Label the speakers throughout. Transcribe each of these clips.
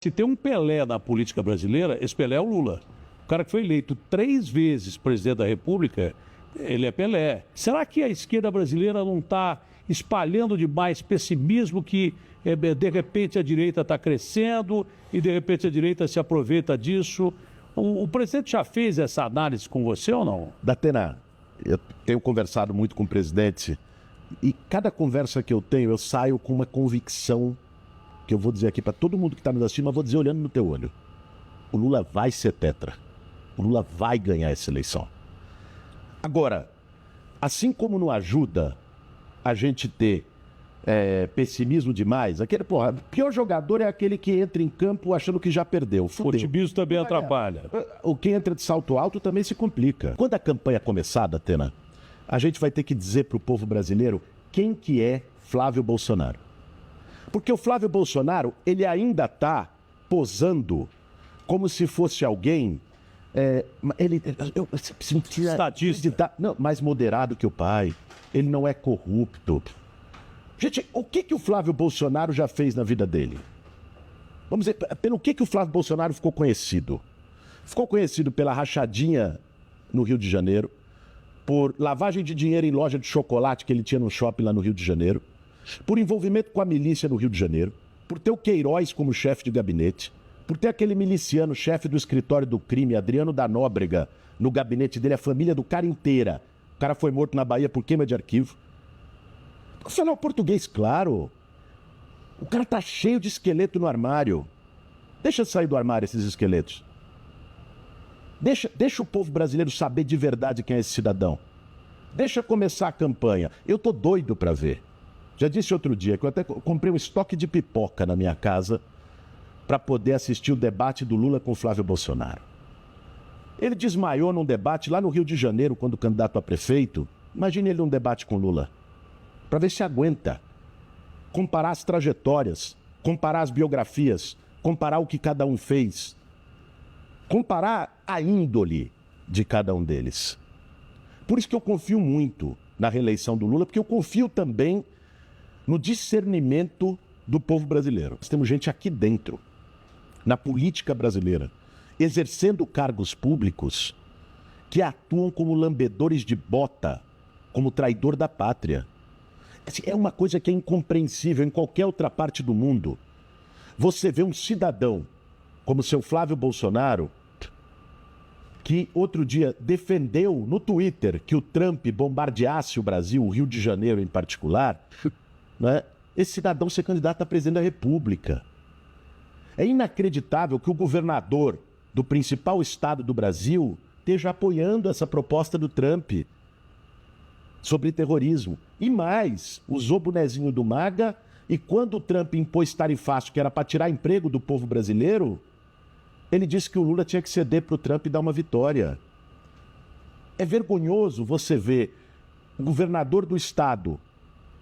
Speaker 1: Se tem um Pelé na política brasileira, esse Pelé é o Lula. O cara que foi eleito 3 vezes presidente da República, ele é Pelé. Será que a esquerda brasileira não está espalhando demais pessimismo que de repente a direita está crescendo e de repente a direita se aproveita disso? O presidente já fez essa análise com você ou não?
Speaker 2: Datena, eu tenho conversado muito com o presidente e cada conversa que eu tenho eu saio com uma convicção que eu vou dizer aqui para todo mundo que está nos assistindo, mas vou dizer olhando no teu olho. O Lula vai ser tetra. O Lula vai ganhar essa eleição. Agora, assim como não ajuda a gente ter pessimismo demais, aquele, porra, o pior jogador é aquele que entra em campo achando que já perdeu.
Speaker 1: O otimismo também atrapalha.
Speaker 2: O que entra de salto alto também se complica. Quando a campanha começar, Datena, a gente vai ter que dizer para o povo brasileiro quem que é Flávio Bolsonaro. Porque o Flávio Bolsonaro, ele ainda está posando como se fosse alguém...
Speaker 1: Estatista.
Speaker 2: Não, mais moderado que o pai. Ele não é corrupto. Gente, o que o Flávio Bolsonaro já fez na vida dele? Vamos dizer, pelo que o Flávio Bolsonaro ficou conhecido? Ficou conhecido pela rachadinha no Rio de Janeiro, por lavagem de dinheiro em loja de chocolate que ele tinha no shopping lá no Rio de Janeiro, por envolvimento com a milícia no Rio de Janeiro, por ter o Queiroz como chefe de gabinete, por ter aquele miliciano, chefe do escritório do crime, Adriano da Nóbrega, no gabinete dele, a família do cara inteira. O cara foi morto na Bahia por queima de arquivo. Vou falar o português claro. O cara tá cheio de esqueleto no armário. Deixa sair do armário esses esqueletos. Deixa o povo brasileiro saber de verdade quem é esse cidadão. Deixa começar a campanha. Eu tô doido pra ver. Já disse outro dia que eu até comprei um estoque de pipoca na minha casa para poder assistir o debate do Lula com o Flávio Bolsonaro. Ele desmaiou num debate lá no Rio de Janeiro, quando candidato a prefeito. Imagine ele num debate com o Lula. Para ver se aguenta. Comparar as trajetórias, comparar as biografias, comparar o que cada um fez. Comparar a índole de cada um deles. Por isso que eu confio muito na reeleição do Lula, porque eu confio também no discernimento do povo brasileiro. Nós temos gente aqui dentro, na política brasileira, exercendo cargos públicos que atuam como lambedores de bota, como traidor da pátria. É uma coisa que é incompreensível em qualquer outra parte do mundo. Você vê um cidadão como seu Flávio Bolsonaro, que outro dia defendeu no Twitter que o Trump bombardeasse o Brasil, o Rio de Janeiro em particular, né? Esse cidadão ser candidato a presidente da República. É inacreditável que o governador do principal estado do Brasil esteja apoiando essa proposta do Trump sobre terrorismo. E mais, usou bonezinho do MAGA e quando o Trump impôs tarifaço, que era para tirar emprego do povo brasileiro, ele disse que o Lula tinha que ceder para o Trump e dar uma vitória. É vergonhoso você ver o governador do estado,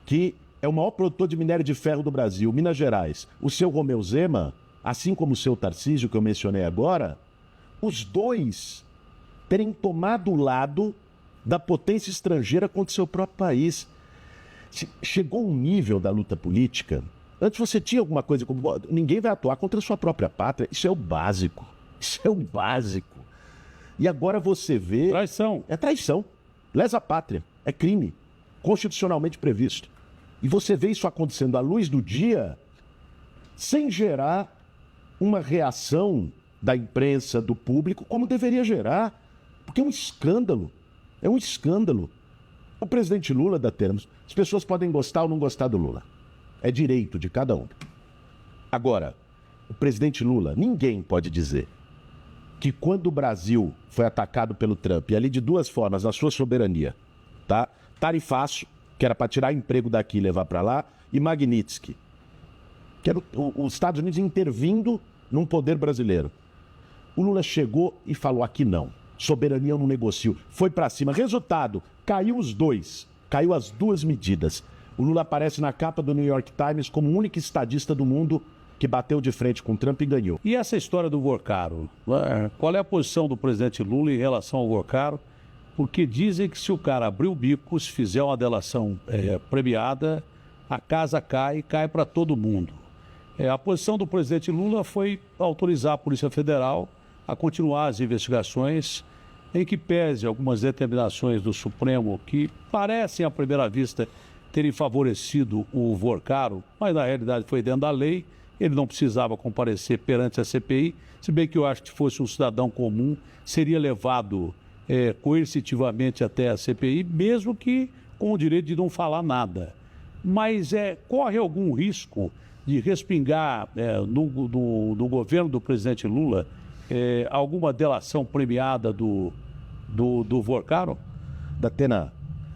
Speaker 2: que é o maior produtor de minério de ferro do Brasil, Minas Gerais, o seu Romeu Zema, assim como o seu Tarcísio, que eu mencionei agora, os dois terem tomado o lado da potência estrangeira contra o seu próprio país. Chegou um nível da luta política. Antes você tinha alguma coisa como... Ninguém vai atuar contra a sua própria pátria. Isso é o básico. Isso é o básico. E agora você vê...
Speaker 1: Traição.
Speaker 2: É traição. Lesa pátria. É crime. Constitucionalmente previsto. E você vê isso acontecendo à luz do dia sem gerar uma reação da imprensa, do público, como deveria gerar. Porque é um escândalo. É um escândalo. O presidente Lula, as pessoas podem gostar ou não gostar do Lula. É direito de cada um. Agora, o presidente Lula, ninguém pode dizer que quando o Brasil foi atacado pelo Trump, e ali de duas formas, na sua soberania, tá? Tarifaço, que era para tirar emprego daqui e levar para lá, e Magnitsky, que era os Estados Unidos intervindo num poder brasileiro. O Lula chegou e falou, aqui não. Soberania eu não negocio. Foi para cima. Resultado, caiu os dois. Caiu as duas medidas. O Lula aparece na capa do New York Times como o único estadista do mundo que bateu de frente com o Trump e ganhou.
Speaker 1: E essa história do Gorcaro? Qual é a posição do presidente Lula em relação ao Gorcaro? Porque dizem que se o cara abrir o bico, se fizer uma delação premiada, a casa cai para todo mundo. A posição do presidente Lula foi autorizar a Polícia Federal a continuar as investigações, em que pese algumas determinações do Supremo que parecem, à primeira vista, terem favorecido o Vorcaro, mas na realidade foi dentro da lei, ele não precisava comparecer perante a CPI, se bem que eu acho que se fosse um cidadão comum, seria levado coercitivamente até a CPI, mesmo que com o direito de não falar nada. Mas corre algum risco de respingar no governo do presidente Lula alguma delação premiada do Vorcaro?
Speaker 2: Datena,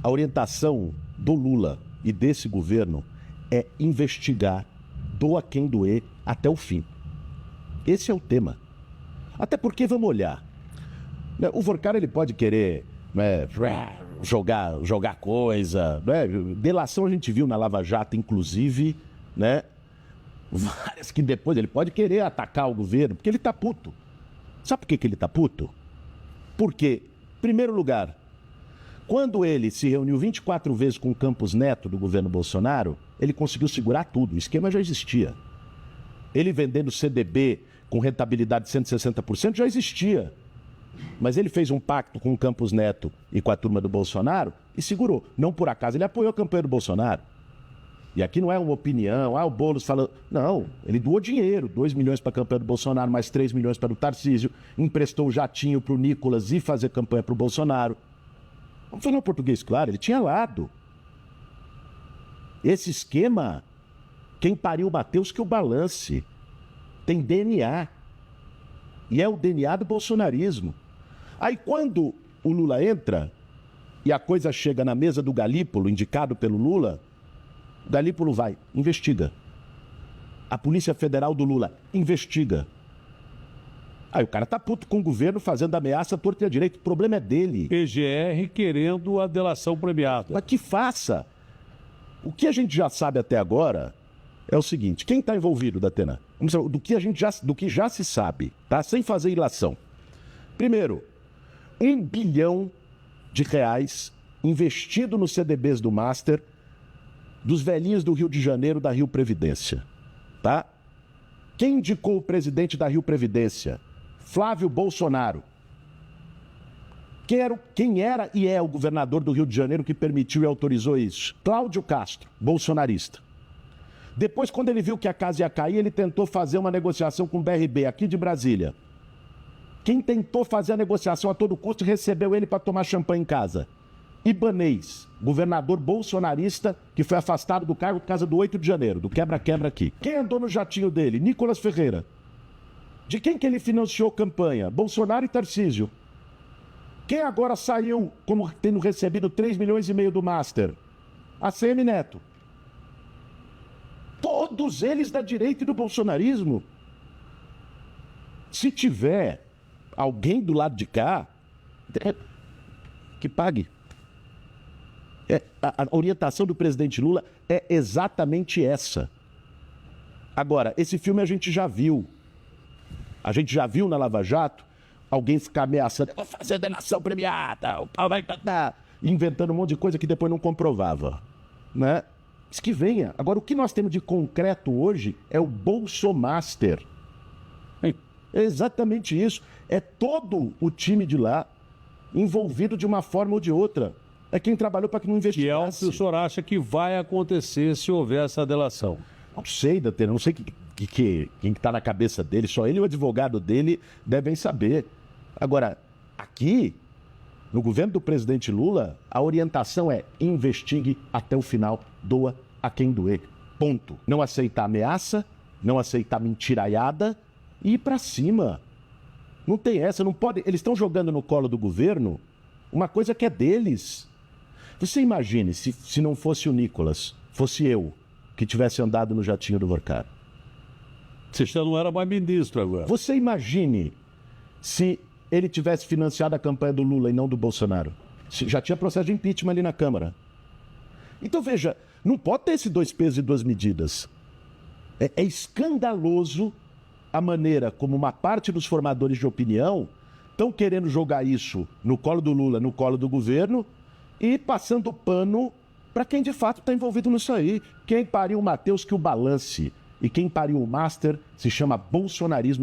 Speaker 2: a orientação do Lula e desse governo é investigar, doa quem doer, até o fim. Esse é o tema. Até porque, vamos olhar, o Vorcaro ele pode querer jogar coisa, delação a gente viu na Lava Jato, inclusive, várias que depois ele pode querer atacar o governo, porque ele tá puto. Sabe por que ele tá puto? Porque, em primeiro lugar, quando ele se reuniu 24 vezes com o Campos Neto do governo Bolsonaro, ele conseguiu segurar tudo, o esquema já existia. Ele vendendo CDB com rentabilidade de 160% já existia. Mas ele fez um pacto com o Campos Neto e com a turma do Bolsonaro e segurou. Não por acaso, ele apoiou a campanha do Bolsonaro. E aqui não é uma opinião, o Boulos falando... Não, ele doou dinheiro, 2 milhões para a campanha do Bolsonaro, mais 3 milhões para o Tarcísio, emprestou o jatinho para o Nicolas e fazer campanha para o Bolsonaro. Vamos falar o português claro, ele tinha lado. Esse esquema, quem pariu o Mateus que o balance. Tem DNA. E é o DNA do bolsonarismo. Aí quando o Lula entra e a coisa chega na mesa do Galípolo, indicado pelo Lula, o Galípolo vai, investiga. A Polícia Federal do Lula investiga. Aí o cara tá puto com o governo fazendo ameaça torta e à direita. O problema é dele.
Speaker 1: PGR querendo a delação premiada.
Speaker 2: Mas que faça. O que a gente já sabe até agora é o seguinte. Quem está envolvido, Datena? Do que já se sabe, tá? Sem fazer ilação. Primeiro, R$1 bilhão investido nos CDBs do Master dos velhinhos do Rio de Janeiro da Rio Previdência, tá? Quem indicou o presidente da Rio Previdência? Flávio Bolsonaro. Quem era e é o governador do Rio de Janeiro que permitiu e autorizou isso? Cláudio Castro, bolsonarista. Depois, quando ele viu que a casa ia cair, ele tentou fazer uma negociação com o BRB, aqui de Brasília. Quem tentou fazer a negociação a todo custo e recebeu ele para tomar champanhe em casa? Ibanez, governador bolsonarista que foi afastado do cargo por causa do 8 de janeiro, do quebra-quebra aqui. Quem andou no jatinho dele? Nicolas Ferreira. De quem que ele financiou campanha? Bolsonaro e Tarcísio. Quem agora saiu como tendo recebido 3,5 milhões do Master? ACM Neto. Todos eles da direita e do bolsonarismo. Se tiver alguém do lado de cá, que pague. A orientação do presidente Lula é exatamente essa. Agora, esse filme a gente já viu. A gente já viu na Lava Jato alguém ficar ameaçando, vou fazer delação premiada, o pau vai cantar, inventando um monte de coisa que depois não comprovava, né? Diz que venha. Agora, o que nós temos de concreto hoje é o Bolsomaster. É exatamente isso. É todo o time de lá envolvido de uma forma ou de outra. É quem trabalhou para que não investigasse.
Speaker 1: Que é o que o senhor acha que vai acontecer se houver essa delação?
Speaker 2: Não sei, Datena, não sei quem está na cabeça dele, só ele e o advogado dele devem saber. Agora, aqui, no governo do presidente Lula, a orientação é investigue até o final, doa a quem doer. Ponto. Não aceitar ameaça, não aceitar mentiraiada e ir para cima. Não tem essa, não pode. Eles estão jogando no colo do governo uma coisa que é deles. Você imagine se não fosse o Nicolas, fosse eu, que tivesse andado no jatinho do Vorcaro.
Speaker 1: Você já não era mais ministro agora.
Speaker 2: Você imagine se ele tivesse financiado a campanha do Lula e não do Bolsonaro. Já tinha processo de impeachment ali na Câmara. Então, veja, não pode ter esses 2 pesos e 2 medidas. É escandaloso a maneira como uma parte dos formadores de opinião estão querendo jogar isso no colo do Lula, no colo do governo e passando pano para quem de fato está envolvido nisso aí. Quem pariu o Mateus que o balance. e quem pariu o master se chama bolsonarismo no